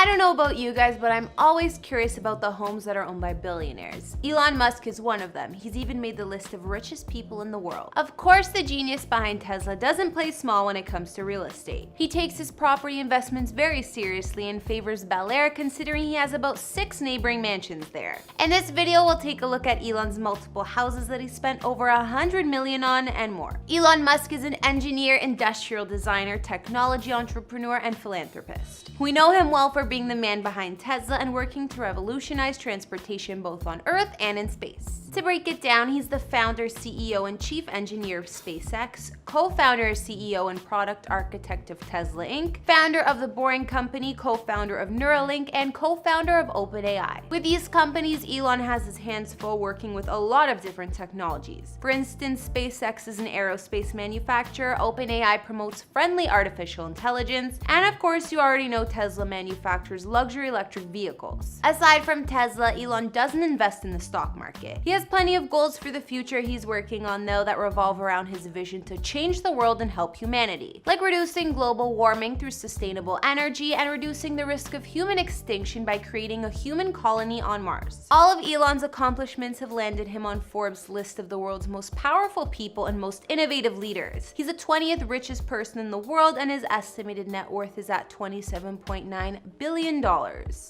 I don't know about you guys, but I'm always curious about the homes that are owned by billionaires. Elon Musk is one of them. He's even made the list of richest people in the world. Of course, the genius behind Tesla doesn't play small when it comes to real estate. He takes his property investments very seriously and favors Bel Air, considering he has about 6 neighboring mansions there. In this video, we'll take a look at Elon's multiple houses that he spent over $100 million on and more. Elon Musk is an engineer, industrial designer, technology entrepreneur, and philanthropist. We know him well for being the man behind Tesla and working to revolutionize transportation both on Earth and in space. To break it down, he's the founder, CEO, and chief engineer of SpaceX, co-founder, CEO, and product architect of Tesla Inc., founder of The Boring Company, co-founder of Neuralink, and co-founder of OpenAI. With these companies, Elon has his hands full working with a lot of different technologies. For instance, SpaceX is an aerospace manufacturer, OpenAI promotes friendly artificial intelligence, and of course, you already know Tesla manufactures luxury electric vehicles. Aside from Tesla, Elon doesn't invest in the stock market. He has plenty of goals for the future he's working on, though, that revolve around his vision to change the world and help humanity, like reducing global warming through sustainable energy and reducing the risk of human extinction by creating a human colony on Mars. All of Elon's accomplishments have landed him on Forbes' list of the world's most powerful people and most innovative leaders. He's the 20th richest person in the world, and his estimated net worth is at $27.9 billion.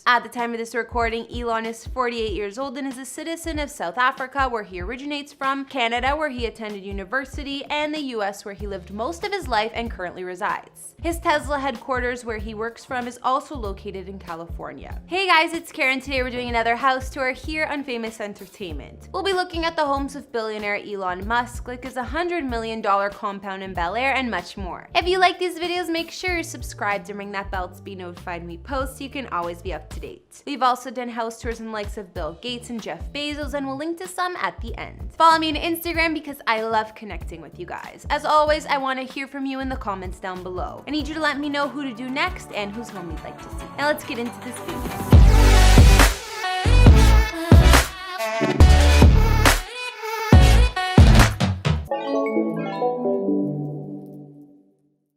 At the time of this recording, Elon is 48 years old and is a citizen of South Africa, where he originates from, Canada, where he attended university, and the US, where he lived most of his life and currently resides. His Tesla headquarters, where he works from, is also located in California. Hey guys, it's Karen. Today we're doing another house tour here on Famous Entertainment. We'll be looking at the homes of billionaire Elon Musk, like his $100 million compound in Bel Air, and much more. If you like these videos, make sure you're subscribed and ring that bell to be notified when we post so you can always be up to date. We've also done house tours in the likes of Bill Gates and Jeff Bezos, and we'll link to some at the end. Follow me on Instagram because I love connecting with you guys. As always, I want to hear from you in the comments down below. I need you to let me know who to do next and whose home you'd like to see. Now let's get into this video.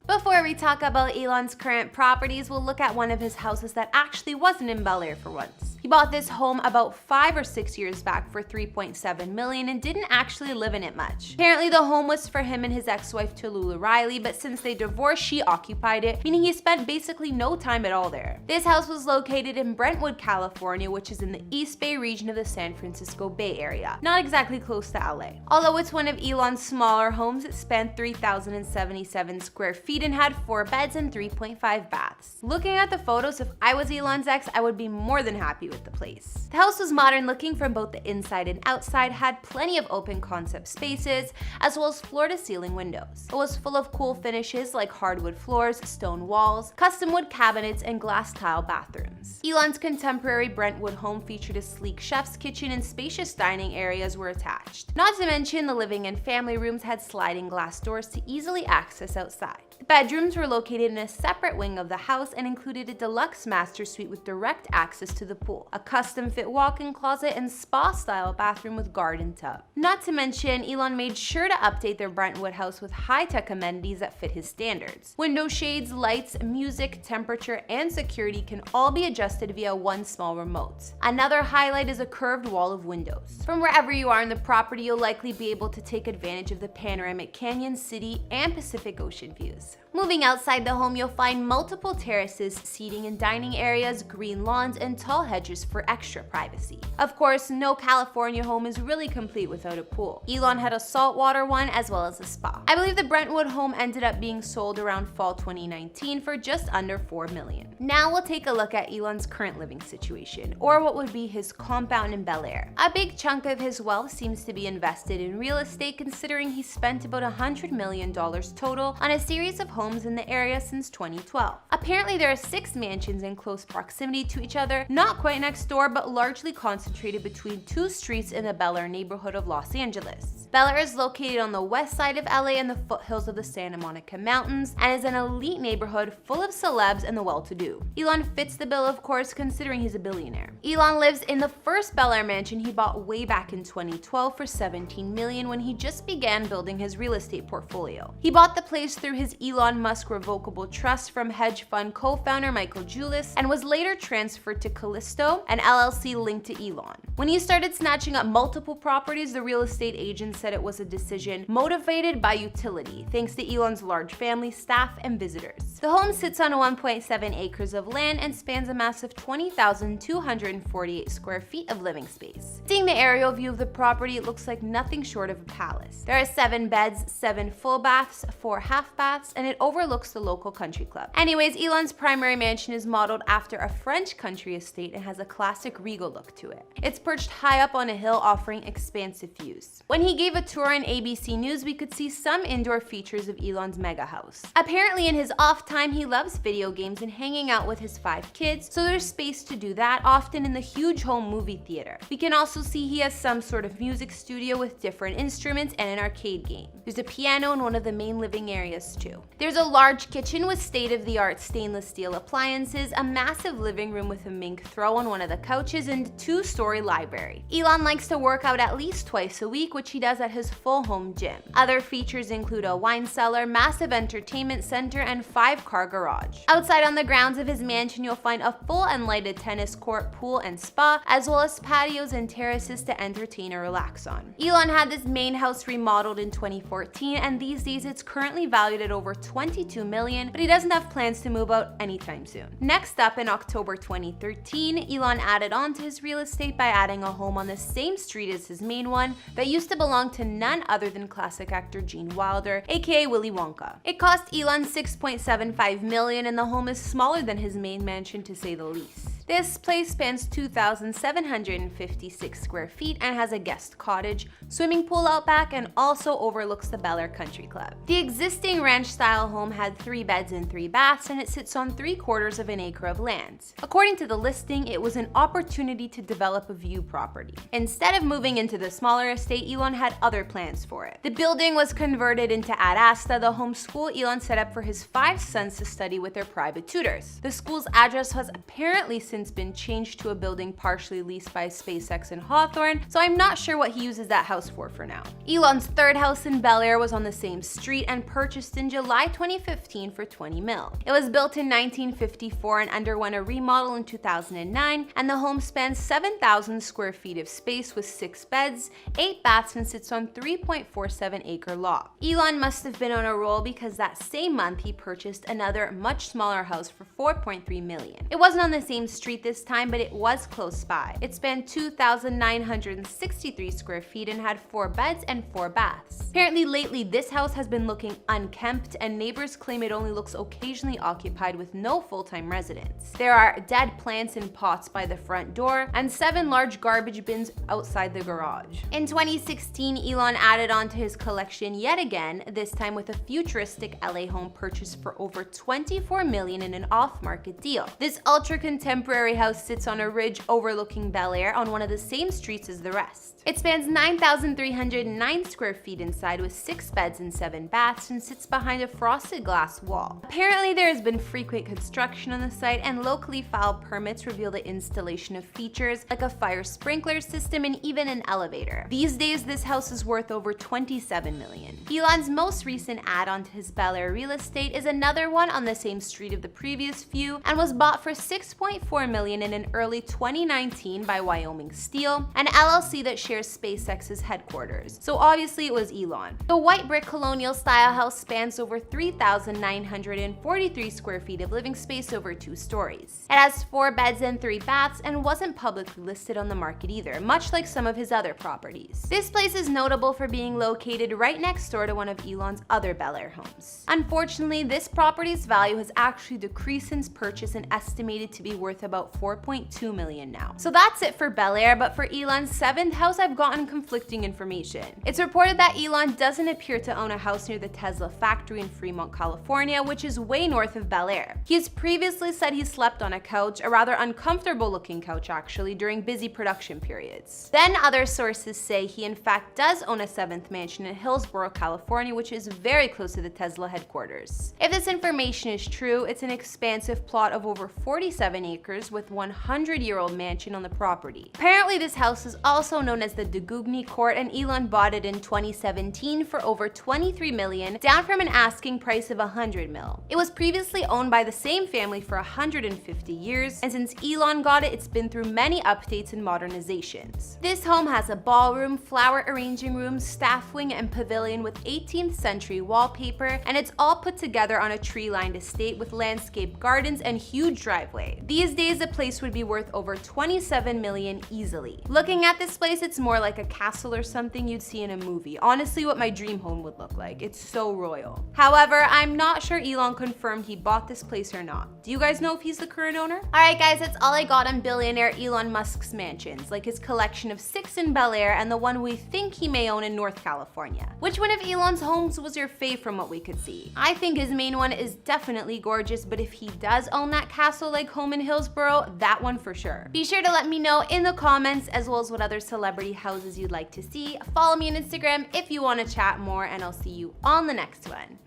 Before we talk about Elon's current properties, we'll look at one of his houses that actually wasn't in Bel Air for once. He bought this home about 5 or 6 years back for $3.7 million and didn't actually live in it much. Apparently, the home was for him and his ex-wife Tallulah Riley, but since they divorced, she occupied it, meaning he spent basically no time at all there. This house was located in Brentwood, California, which is in the East Bay region of the San Francisco Bay Area, not exactly close to LA. Although it's one of Elon's smaller homes, it spanned 3,077 square feet and had 4 beds and 3.5 baths. Looking at the photos, if I was Elon's ex, I would be more than happy with the place. The house was modern looking from both the inside and outside, had plenty of open concept spaces, as well as floor to ceiling windows. It was full of cool finishes like hardwood floors, stone walls, custom wood cabinets, and glass tile bathrooms. Elon's contemporary Brentwood home featured a sleek chef's kitchen and spacious dining areas were attached. Not to mention, the living and family rooms had sliding glass doors to easily access outside. The bedrooms were located in a separate wing of the house and included a deluxe master suite with direct access to the pool, a custom-fit walk-in closet, and spa-style bathroom with garden tub. Not to mention, Elon made sure to update their Brentwood house with high-tech amenities that fit his standards. Window shades, lights, music, temperature, and security can all be adjusted via one small remote. Another highlight is a curved wall of windows. From wherever you are in the property, you'll likely be able to take advantage of the panoramic canyon, city, and Pacific Ocean views. Moving outside the home, you'll find multiple terraces, seating and dining areas, green lawns, and tall hedges for extra privacy. Of course, no California home is really complete without a pool. Elon had a saltwater one as well as a spa. I believe the Brentwood home ended up being sold around fall 2019 for just under $4 million. Now we'll take a look at Elon's current living situation, or what would be his compound in Bel Air. A big chunk of his wealth seems to be invested in real estate, considering he spent about $100 million total on a series of homes in the area since 2012. Apparently, there are 6 mansions in close proximity to each other, not quite next door, but largely concentrated between 2 streets in the Bel Air neighborhood of Los Angeles. Bel Air is located on the west side of LA in the foothills of the Santa Monica Mountains and is an elite neighborhood full of celebs and the well-to-do. Elon fits the bill, of course, considering he's a billionaire. Elon lives in the first Bel Air mansion he bought way back in 2012 for $17 million when he just began building his real estate portfolio. He bought the place through his Elon Elon Musk Revocable Trust from hedge fund co-founder Michael Julius and was later transferred to Callisto, an LLC linked to Elon. When he started snatching up multiple properties, the real estate agent said it was a decision motivated by utility, thanks to Elon's large family, staff, and visitors. The home sits on 1.7 acres of land and spans a massive 20,248 square feet of living space. Seeing the aerial view of the property, it looks like nothing short of a palace. There are 7 beds, 7 full baths, 4 half baths, and it overlooks the local country club. Anyways, Elon's primary mansion is modeled after a French country estate and has a classic regal look to it. It's perched high up on a hill, offering expansive views. When he gave a tour on ABC News, we could see some indoor features of Elon's mega house. Apparently, in his off time, he loves video games and hanging out with his 5 kids, so there's space to do that, often in the huge home movie theater. We can also see he has some sort of music studio with different instruments and an arcade game. There's a piano in one of the main living areas too. There's a large kitchen with state-of-the-art stainless steel appliances, a massive living room with a mink throw on one of the couches, and a 2-story library. Elon likes to work out at least twice a week, which he does at his full home gym. Other features include a wine cellar, massive entertainment center, and 5-car garage. Outside on the grounds of his mansion, you'll find a full and lighted tennis court, pool, and spa, as well as patios and terraces to entertain or relax on. Elon had this main house remodeled in 2014, and these days it's currently valued at over $22 million, but he doesn't have plans to move out anytime soon. Next up, in October 2013, Elon added on to his real estate by adding a home on the same street as his main one that used to belong to none other than classic actor Gene Wilder, aka Willy Wonka. It cost Elon $6.75 million, and the home is smaller than his main mansion, to say the least. This place spans 2,756 square feet and has a guest cottage, swimming pool out back, and also overlooks the Bel Air Country Club. The existing ranch-style home had 3 beds and 3 baths, and it sits on 3/4 of an acre of land. According to the listing, it was an opportunity to develop a view property. Instead of moving into the smaller estate, Elon had other plans for it. The building was converted into Ad Asta, the home school Elon set up for his 5 sons to study with their private tutors. The school's address has apparently since been changed to a building partially leased by SpaceX in Hawthorne, so I'm not sure what he uses that house for now. Elon's 3rd house in Bel Air was on the same street and purchased in July 2015 for $20 million. It was built in 1954 and underwent a remodel in 2009, and the home spans 7,000 square feet of space with 6 beds, 8 baths, and sits on 3.47-acre lot. Elon must have been on a roll because that same month he purchased another much smaller house for $4.3 million. It wasn't on the same street this time, but it was close by. It spanned 2,963 square feet and had 4 beds and 4 baths. Apparently lately this house has been looking unkempt, and neighbors claim it only looks occasionally occupied with no full-time residents. There are dead plants in pots by the front door and 7 large garbage bins outside the garage. In 2016, Elon added on to his collection yet again, this time with a futuristic LA home purchased for over $24 million in an off-market deal. This ultra-contemporary house sits on a ridge overlooking Bel Air on one of the same streets as the rest. It spans 9,309 square feet inside with 6 beds and 7 baths and sits behind a frosted glass wall. Apparently there has been frequent construction on the site, and locally filed permits reveal the installation of features like a fire sprinkler system and even an elevator. These days this house is worth over $27 million. Elon's most recent add-on to his Bel Air real estate is another one on the same street of the previous few and was bought for $6.4 million in an early 2019 by Wyoming Steel, an LLC that shares SpaceX's headquarters. So obviously it was Elon. The white brick colonial style house spans over 3,943 square feet of living space over 2 stories. It has 4 beds and 3 baths and wasn't publicly listed on the market either, much like some of his other properties. This place is notable for being located right next door to one of Elon's other Bel Air homes. Unfortunately, this property's value has actually decreased since purchase and estimated to be worth about $4.2 million now. So that's it for Bel Air, but for Elon's 7th house, I've gotten conflicting information. It's reported that Elon doesn't appear to own a house near the Tesla factory in Fremont, California, which is way north of Bel Air. He has previously said he slept on a couch, a rather uncomfortable looking couch actually, during busy production periods. Then other sources say he in fact does own a 7th mansion in Hillsborough, California, which is very close to the Tesla headquarters. If this information is true, it's an expansive plot of over 47 acres acres with 100-year-old mansion on the property. Apparently, this house is also known as the Dugugni Court, and Elon bought it in 2017 for over $23 million, down from an asking price of $100 million. It was previously owned by the same family for 150 years, and since Elon got it, it's been through many updates and modernizations. This home has a ballroom, flower arranging room, staff wing, and pavilion with 18th century wallpaper, and it's all put together on a tree-lined estate with landscape gardens and huge driveway. These days, the place would be worth over $27 million easily. Looking at this place, it's more like a castle or something you'd see in a movie. Honestly, what my dream home would look like. It's so royal. However, I'm not sure Elon confirmed he bought this place or not. Do you guys know if he's the current owner? Alright guys, that's all I got on billionaire Elon Musk's mansions, like his collection of 6 in Bel Air and the one we think he may own in North California. Which one of Elon's homes was your fave from what we could see? I think his main one is definitely gorgeous, but if he does own that castle-like home in Hillsboro, that one for sure. Be sure to let me know in the comments, as well as what other celebrity houses you'd like to see. Follow me on Instagram if you want to chat more, and I'll see you on the next one.